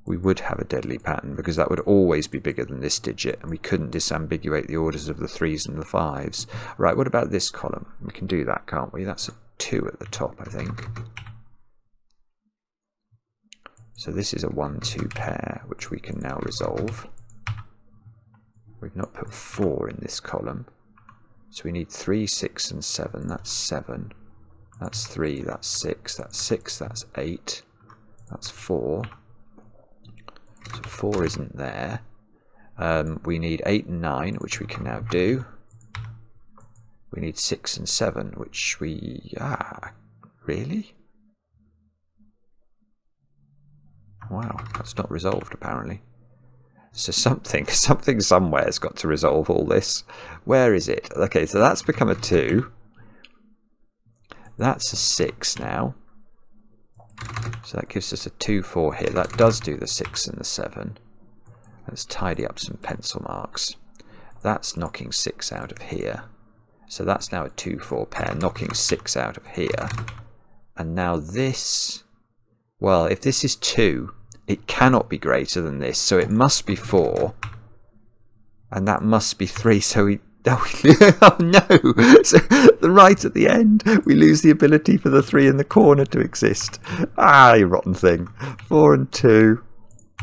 we would have a deadly pattern, because that would always be bigger than this digit, and we couldn't disambiguate the orders of the 3s and the 5s. Right, what about this column? We can do that, can't we? That's a 2 at the top, I think. So this is a 1, 2 pair, which we can now resolve. We've not put 4 in this column. So we need 3, 6, and 7. That's 7. That's 3, that's 6, that's 6, that's 8. That's 4. So 4 isn't there. We need 8 and 9, which we can now do. We need 6 and 7, which we... really? Wow, that's not resolved apparently. So something somewhere has got to resolve all this. Where is it? Okay, so that's become a 2. That's a 6 now. So that gives us a 2, 4 here. That does do the 6 and the 7. Let's tidy up some pencil marks. That's knocking 6 out of here. So that's now a 2-4 pair, knocking 6 out of here. And now this, well, if this is 2, it cannot be greater than this, so it must be 4. And that must be 3, so we... Oh no! So right at the end, we lose the ability for the 3 in the corner to exist. Ah, you rotten thing. 4 and 2.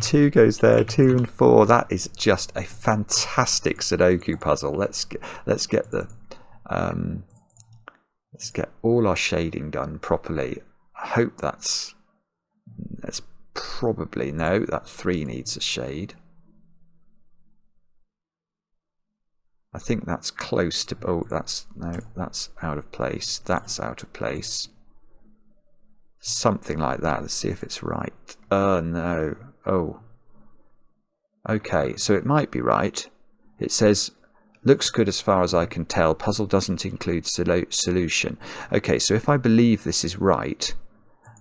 2 goes there, 2 and 4. That is just a fantastic Sudoku puzzle. Let's get the let's get all our shading done properly. I hope that's probably, no, that 3 needs a shade. I think that's close to, oh, that's, no, that's out of place. That's out of place. Something like that. Let's see if it's right. No. Oh. Okay, so it might be right. It says, looks good as far as I can tell. Puzzle doesn't include solution. Okay, so if I believe this is right,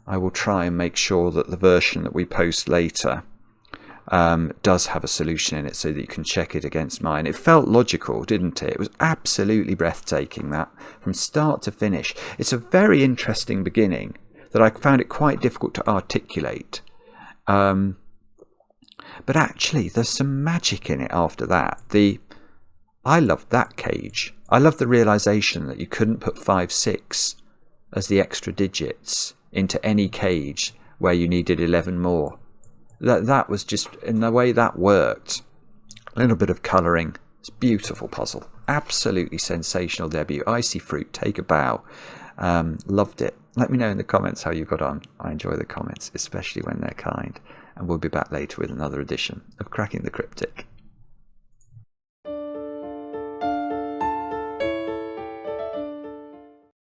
I will try and make sure that the version that we post later does have a solution in it so that you can check it against mine. It felt logical, didn't it? It was absolutely breathtaking, that, from start to finish. It's a very interesting beginning that I found it quite difficult to articulate. But actually, there's some magic in it after that. I loved that cage. I loved the realization that you couldn't put 5, 6 as the extra digits into any cage where you needed 11 more. That was just, in the way that worked, a little bit of colouring. It's a beautiful puzzle. Absolutely sensational debut. IcyFruit, take a bow. Loved it. Let me know in the comments how you got on. I enjoy the comments, especially when they're kind. And we'll be back later with another edition of Cracking the Cryptic.